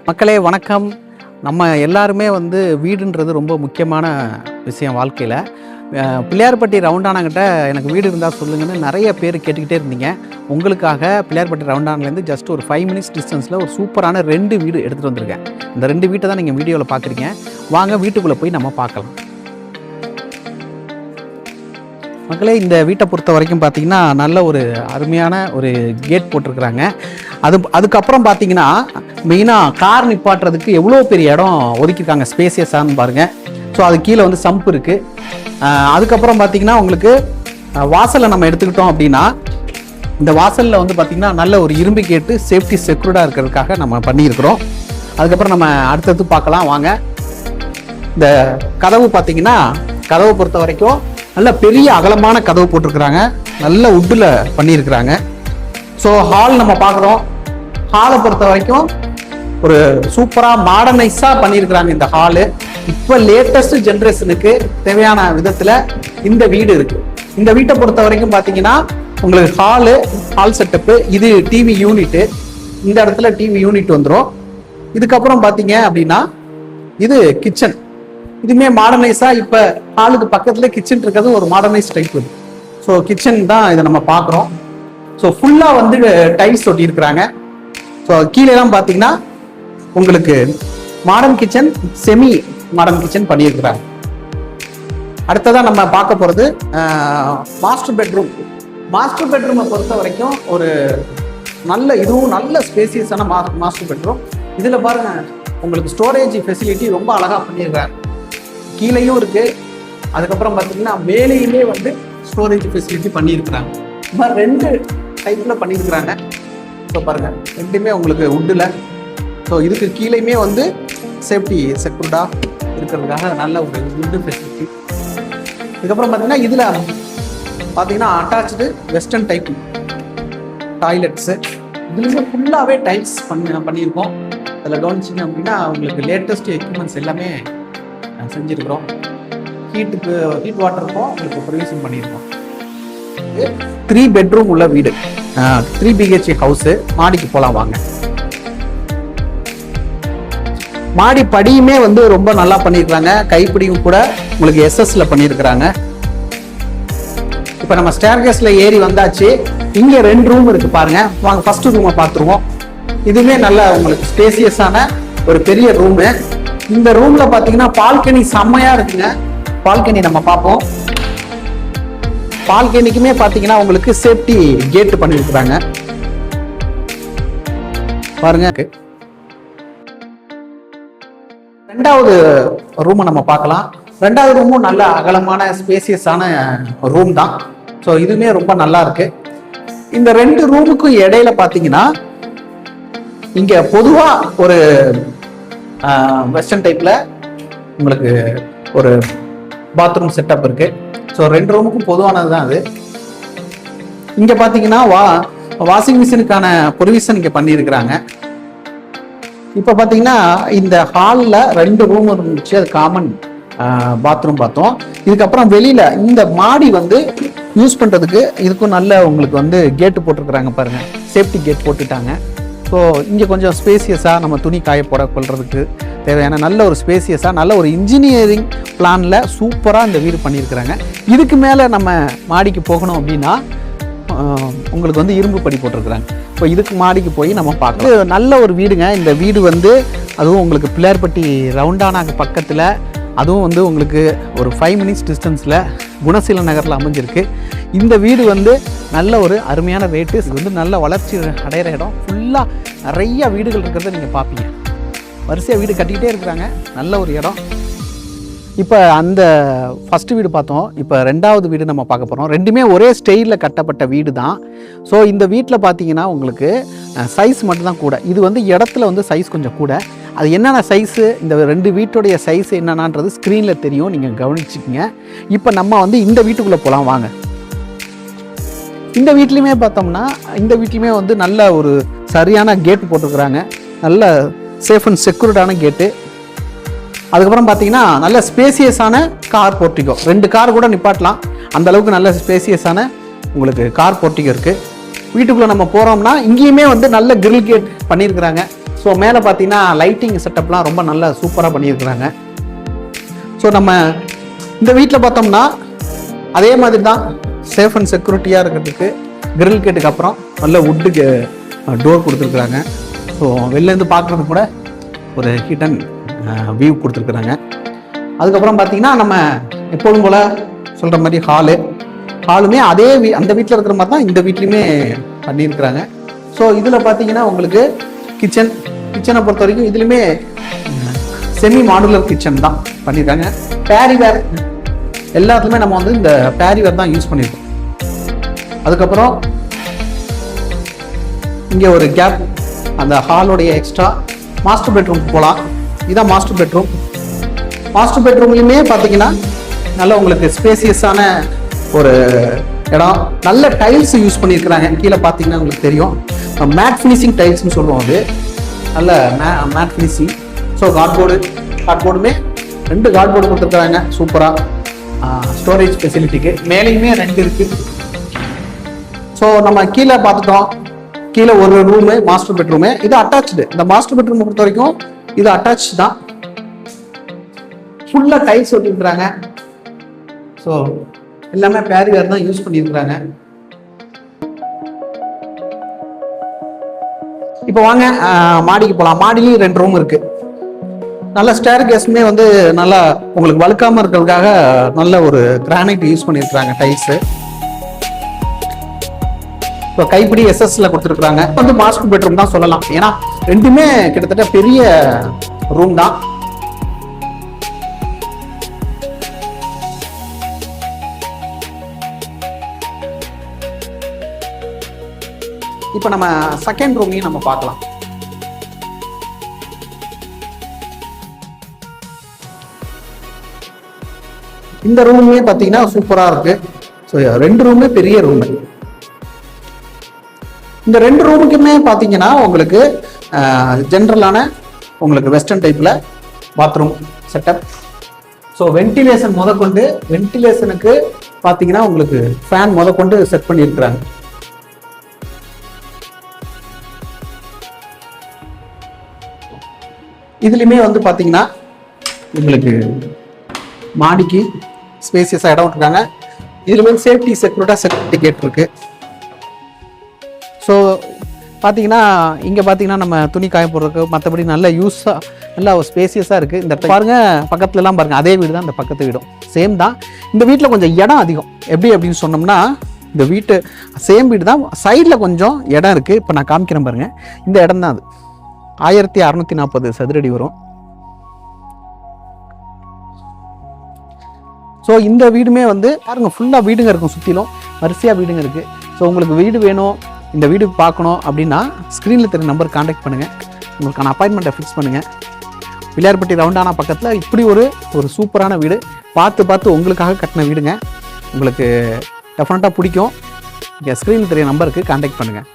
மக்களே வணக்கம். நம்ம எல்லாருமே வீடுன்றது ரொம்ப முக்கியமான விஷயம் வாழ்க்கையில். பிள்ளையார்பட்டி ரவுண்டானாங்கிட்ட எனக்கு வீடு இருந்தால் சொல்லுங்கன்னு நிறைய பேர் கேட்டுக்கிட்டே இருந்தீங்க. உங்களுக்காக பிள்ளையார்பட்டி ரவுண்டானாலேருந்து ஜஸ்ட் ஒரு 5 மினிட்ஸ் டிஸ்டன்ஸில் ஒரு சூப்பரான 2 வீடு எடுத்துகிட்டு வந்திருக்கேன். இந்த 2 வீட்டை தான் நீங்கள் வீடியோவில் பார்க்குறீங்க. வாங்க வீட்டுக்குள்ளே போய் நம்ம பார்க்கலாம். மக்களே, இந்த வீட்டை பொறுத்த வரைக்கும் பார்த்தீங்கன்னா நல்ல ஒரு அருமையான ஒரு கேட் போட்டிருக்கிறாங்க. அதுக்கப்புறம் பார்த்தீங்கன்னா மெயினாக கார் நிப்பாட்டுறதுக்கு எவ்வளோ பெரிய இடம் ஒதுக்கியிருக்காங்க, ஸ்பேசியஸான்னு பாருங்கள். ஸோ அது கீழே சம்ப் இருக்குது. அதுக்கப்புறம் பார்த்தீங்கன்னா உங்களுக்கு வாசலில் நம்ம எடுத்துக்கிட்டோம் அப்படின்னா இந்த வாசலில் பார்த்தீங்கன்னா நல்ல ஒரு இரும்பு கேட்டு சேஃப்டி செக்யூர்டாக இருக்கிறதுக்காக நம்ம பண்ணியிருக்கிறோம். அதுக்கப்புறம் நம்ம அடுத்தது பார்க்கலாம் வாங்க. இந்த கதவு பார்த்தீங்கன்னா கதவை பொறுத்த வரைக்கும் நல்ல பெரிய அகலமான கதவு போட்டிருக்கிறாங்க, நல்ல உட்டில் பண்ணியிருக்கிறாங்க. ஸோ ஹால் நம்ம பார்க்குறோம். ஹாலை பொறுத்த வரைக்கும் ஒரு சூப்பராக மாடர்னைஸாக பண்ணியிருக்கிறாங்க. இந்த ஹாலு இப்போ லேட்டஸ்ட் ஜென்ரேஷனுக்கு தேவையான விதத்தில் இந்த வீடு இருக்குது. இந்த வீட்டை பொறுத்த வரைக்கும் பார்த்தீங்கன்னா உங்களுக்கு ஹால் செட்டப்பு, இது டிவி யூனிட்டு, இந்த இடத்துல டிவி யூனிட் வந்துடும். இதுக்கப்புறம் பார்த்தீங்க அப்படின்னா இது கிச்சன், இதுவுமே மாடர்னைஸாக இப்போ ஹாலுக்கு பக்கத்தில் கிச்சன் இருக்கிறது ஒரு மாடர்னைஸ் டைப் இது. ஸோ கிச்சன் தான் இதை நம்ம பார்க்குறோம். ஸோ ஃபுல்லாக டைல்ஸ் ஒட்டி இருக்கிறாங்க. ஸோ கீழேலாம் பார்த்தீங்கன்னா உங்களுக்கு modern kitchen, semi modern kitchen பண்ணியிருக்கிறாங்க. அடுத்ததான் நம்ம பார்க்க போகிறது மாஸ்டர் பெட்ரூம். மாஸ்டர் பெட்ரூமை பொறுத்த வரைக்கும் ஒரு இதுவும் நல்ல ஸ்பேசியஸான மாஸ்டர் பெட்ரூம். இதில் பாருங்க உங்களுக்கு ஸ்டோரேஜ் ஃபெசிலிட்டி ரொம்ப அழகாக பண்ணியிருக்கிறாங்க. கீழேயும் இருக்கு, அதுக்கப்புறம் பார்த்தீங்கன்னா மேலேயுமே ஸ்டோரேஜ் ஃபெசிலிட்டி பண்ணியிருக்கிறாங்க. இந்த மாதிரி 2 டைப்பில் பண்ணியிருக்கிறாங்க. ஸோ பாருங்கள், ரெண்டுமே உங்களுக்கு உட்டில். ஸோ இதுக்கு கீழேயுமே சேஃப்டி செக்யூர்டாக இருக்கிறதுக்காக நல்ல ஒரு உட்டு ஃபெசிலிட்டி. இதுக்கப்புறம் பார்த்தீங்கன்னா இதில் பார்த்தீங்கன்னா அட்டாச்சு வெஸ்டர்ன் டைப் டாய்லெட்ஸு. இதுலேயுமே ஃபுல்லாகவே டைல்ஸ் பண்ணியிருக்கோம். அதில் கவனிச்சிங்க அப்படின்னா உங்களுக்கு லேட்டஸ்ட் எக்யூப்மெண்ட்ஸ் எல்லாமே செஞ்சுருக்கிறோம். ஹீட் வாட்டருக்கும் உங்களுக்கு ப்ரொவிஷன் பண்ணியிருக்கோம். 3 பெட்ரூம் உள்ள வீடு, 3 BHK ஹவுஸு. மாடிக்கு போகலாம் வாங்க. மாடி படியுமே ரொம்ப நல்லா பண்ணியிருக்கிறாங்க. கைப்பிடியும் கூட உங்களுக்கு SSல பண்ணியிருக்கிறாங்க. இப்போ நம்ம ஸ்டேர்கேஸ்ல ஏறி வந்தாச்சு. இங்கே 2 ரூம் இருக்கு பாருங்க. வாங்க ஃபர்ஸ்ட் ரூமை பார்த்துருவோம். இதுவுமே நல்ல உங்களுக்கு ஸ்பேசியஸான ஒரு பெரிய ரூமு. இந்த ரூம்ல பாத்தீங்கன்னா பால்கனி செம்மையா இருக்குங்க. பால்கனி நம்ம பார்ப்போம். பால்கனிக்குமே பாத்தீங்கன்னா உங்களுக்கு சேஃப்டி கேட் பண்ணிருக்காங்க பாருங்க. ரெண்டாவது ரூமை நம்ம பார்க்கலாம். ரெண்டாவது ரூமும் நல்ல அகலமான ஸ்பேசியஸான ரூம் தான். ஸோ இதுவுமே ரொம்ப நல்லா இருக்கு. இந்த 2 ரூமுக்கும் இடையில பாத்தீங்கன்னா இங்க பொதுவா ஒரு வெஸ்டர்ன் டைப்ல உங்களுக்கு ஒரு பாத்ரூம் செட்டப் இருக்கு. ஸோ 2 ரூமுக்கும் பொதுவானது தான் அது. இங்க பாத்தீங்கன்னா வாஷிங் மிஷினுக்கான ப்ரொவிஷன் இங்க பண்ணியிருக்கிறாங்க. இப்ப பாத்தீங்கன்னா இந்த ஹாலில் 2 ரூம் இருந்துச்சு, அது காமன் பாத்ரூம் பார்த்தோம். இதுக்கப்புறம் வெளியில இந்த மாடி யூஸ் பண்றதுக்கு இதுக்கும் நல்ல உங்களுக்கு கேட்டு போட்டிருக்கிறாங்க பாருங்க, சேஃப்டி கேட் போட்டுட்டாங்க. ஸோ இங்கே கொஞ்சம் ஸ்பேசியஸாக நம்ம துணி காய போட கொள்றதுக்கு தேவையான நல்ல ஒரு ஸ்பேசியஸாக நல்ல ஒரு இன்ஜினியரிங் பிளானில் சூப்பராக இந்த வீடு பண்ணியிருக்கிறாங்க. இதுக்கு மேலே நம்ம மாடிக்கு போகணும் அப்படின்னா உங்களுக்கு இரும்பு படி போட்டிருக்கிறாங்க. இப்போ இதுக்கு மாடிக்கு போய் நம்ம பார்க்கலாம். நல்ல ஒரு வீடுங்க. இந்த வீடு அதுவும் உங்களுக்கு பிள்ளையார்பட்டி ரவுண்டானாக்கு பக்கத்தில், அதுவும் உங்களுக்கு ஒரு 5 மினிட்ஸ் டிஸ்டன்ஸில் குணசீல நகரில் அமைஞ்சிருக்கு. இந்த வீடு நல்ல ஒரு அருமையான ரேட்டு. இது நல்ல வளர்ச்சி அடைகிற இடம். ஃபுல்லாக நிறைய வீடுகள் இருக்கிறத நீங்கள் பார்ப்பீங்க. வரிசையாக வீடு கட்டிக்கிட்டே இருக்கிறாங்க. நல்ல ஒரு இடம். இப்போ அந்த ஃபஸ்ட்டு வீடு பார்த்தோம். இப்போ 2வது வீடு நம்ம பார்க்க போகிறோம். 2மே ஒரே ஸ்டைலில் கட்டப்பட்ட வீடு தான். ஸோ இந்த வீட்டில் பார்த்தீங்கன்னா உங்களுக்கு சைஸ் மட்டும்தான் கூட. இது இடத்துல சைஸ் கொஞ்சம் கூட. அது என்னென்ன சைஸு, இந்த 2 வீட்டுடைய சைஸ் என்னென்னன்றது ஸ்க்ரீனில் தெரியும், நீங்கள் கவனிச்சுக்கிங்க. இப்போ நம்ம இந்த வீட்டுக்குள்ளே போகலாம் வாங்க. இந்த வீட்லையுமே பார்த்தோம்னா இந்த வீட்லையுமே நல்ல ஒரு சரியான கேட்டு போட்டிருக்கிறாங்க. நல்ல சேஃப் அண்ட் செக்யூர்டான கேட்டு. அதுக்கப்புறம் பார்த்தீங்கன்னா நல்ல ஸ்பேசியஸான கார் போர்ட்டிகோ, 2 கார் கூட நிப்பாட்டலாம், அந்த அளவுக்கு நல்ல ஸ்பேசியஸான உங்களுக்கு கார் போர்ட்டிகோ இருக்குது. வீட்டுக்குள்ளே நம்ம போகிறோம்னா இங்கேயுமே நல்ல கிரில் கேட் பண்ணியிருக்கிறாங்க. ஸோ மேலே பார்த்தீங்கன்னா லைட்டிங் செட்டப்லாம் ரொம்ப நல்லா சூப்பராக பண்ணியிருக்கிறாங்க. ஸோ நம்ம இந்த வீட்டில் பார்த்தோம்னா அதே மாதிரி தான் சேஃப் அண்ட் செக்யூரிட்டியாக இருக்கிறதுக்கு கிரில் கேட்டுக்கு அப்புறம் நல்ல வுட்டுக்கு டோர் கொடுத்துருக்குறாங்க. ஸோ வெளிலேருந்து பார்க்குறது கூட ஒரு ஹிடன் வியூ கொடுத்துருக்குறாங்க. அதுக்கப்புறம் பார்த்தீங்கன்னா நம்ம எப்போதும் போல் சொல்கிற மாதிரி ஹாலுமே அதே அந்த வீட்டில் இருக்கிற மாதிரி தான் இந்த வீட்லையுமே பண்ணியிருக்கிறாங்க. ஸோ இதில் பார்த்தீங்கன்னா உங்களுக்கு கிச்சனை பொறுத்த வரைக்கும் இதுலையுமே செமி மாடுலர் கிச்சன் தான் பண்ணியிருக்காங்க. பேரிவேர் எல்லாத்துக்குமே நம்ம வந்து இந்த பேரிவேர் தான் யூஸ் பண்ணியிருக்கோம். அதுக்கப்புறம் இங்கே ஒரு கேப் அந்த ஹாலோடைய எக்ஸ்ட்ரா மாஸ்டர் பெட்ரூம் போகலாம். இதுதான் மாஸ்டர் பெட்ரூம். மாஸ்டர் பெட்ரூம்லையுமே பார்த்தீங்கன்னா நல்ல உங்களுக்கு ஸ்பேசியஸான ஒரு இடம். நல்ல டைல்ஸ் யூஸ் பண்ணியிருக்கிறாங்க. கீழே பார்த்தீங்கன்னா உங்களுக்கு தெரியும் மேட் ஃபினிஷிங் டைல்ஸ்னு சொல்லுவோம். அது நல்ல மேட் ஃபினிஷிங். ஸோ கார்ட்போர்டுமே 2 கார்ட்போர்டு கொடுத்துருக்குறாங்க சூப்பராக ஸ்டோரேஜ் ஃபெசிலிட்டிக்கு. மேலேயுமே 2 இருக்குது. ஸோ நம்ம கீழே பார்த்துட்டோம். கீழே ஒரு ரூமு மாஸ்டர் பெட்ரூமு. இது அட்டாச்சு. இந்த மாஸ்டர் பெட்ரூம் பொறுத்த வரைக்கும் இது அட்டாச் தான். ஃபுல்லாக டைல்ஸ் ஒட்டிருக்கிறாங்க. ஸோ எல்லாமே பேரிவேர் தான் யூஸ் பண்ணியிருக்கிறாங்க. இப்போ வாங்க மாடிக்கு போகலாம். மாடிலையும் 2 ரூம் இருக்கு. நல்ல ஸ்டேர் கேஸுமே வந்து நல்லா உங்களுக்கு வழுக்காம இருக்கிறதுக்காக நல்ல ஒரு கிரானைட் யூஸ் பண்ணியிருக்கிறாங்க டைல்ஸு. இப்போ கைப்பிடி எஸ்எஸ்ல கொடுத்துருக்குறாங்க. வந்து மாஸ்டர் பெட்ரூம் தான் சொல்லலாம். ஏன்னா 2மே கிட்டத்தட்ட பெரிய ரூம் தான். இப்போ நம்ம செகண்ட் ரூமையும் நம்ம பார்க்கலாம். இந்த ரூமே பார்த்தீங்கன்னா சூப்பராக இருக்கு. ஸோ 2 ரூமே பெரிய ரூம். இந்த 2 ரூமுக்குமே பார்த்தீங்கன்னா உங்களுக்கு ஜென்ரலான உங்களுக்கு வெஸ்டர்ன் டைப்பில் பாத்ரூம் செட்டப். ஸோ வென்டிலேஷன் முதற்கொண்டு வென்டிலேஷனுக்கு பார்த்தீங்கன்னா உங்களுக்கு ஃபேன் முதற்கொண்டு செட் பண்ணியிருக்கிறாங்க. இதுலையுமே வந்து பார்த்தீங்கன்னா உங்களுக்கு மாடிக்கு ஸ்பேசியஸாக இடம் விட்டுருக்காங்க. இதுல வந்து செக்யூரிட்டி கேட் இருக்கு. ஸோ பார்த்தீங்கன்னா இங்கே பார்த்தீங்கன்னா நம்ம துணி காய போடுறதுக்கு மற்றபடி நல்ல நல்லா ஸ்பேசியஸாக இருக்குது. இந்த பாருங்க பக்கத்துலலாம் பாருங்கள் அதே வீடு தான் இந்த பக்கத்து வீடும் சேம் தான். இந்த வீட்டில் கொஞ்சம் இடம் அதிகம். அப்படின்னு சொன்னோம்னா இந்த வீட்டு சேம் வீடு தான், சைடில் கொஞ்சம் இடம் இருக்குது. இப்போ நான் காமிக்கிறேன் பாருங்கள். இந்த இடம் தான் அது 1640 சதுரடி வரும். ஸோ இந்த வீடுமே வந்து பாருங்கள் ஃபுல்லாக வீடுங்க இருக்கும். சுற்றிலும் வரிசையாக வீடுங்க இருக்குது. ஸோ உங்களுக்கு வீடு வேணும், இந்த வீடு பார்க்கணும் அப்படின்னா ஸ்க்ரீனில் தெரிய நம்பர் கான்டாக்ட் பண்ணுங்கள். உங்களுக்கான அப்பாயின்மெண்ட்டை ஃபிக்ஸ் பண்ணுங்கள். பிள்ளையார்பட்டி ரவுண்டானா பக்கத்தில் இப்படி ஒரு சூப்பரான வீடு பார்த்து உங்களுக்காக கட்டின வீடுங்க. உங்களுக்கு டெஃபினட்டாக பிடிக்கும். இங்கே ஸ்க்ரீனில் தெரிய நம்பருக்கு கான்டாக்ட் பண்ணுங்கள்.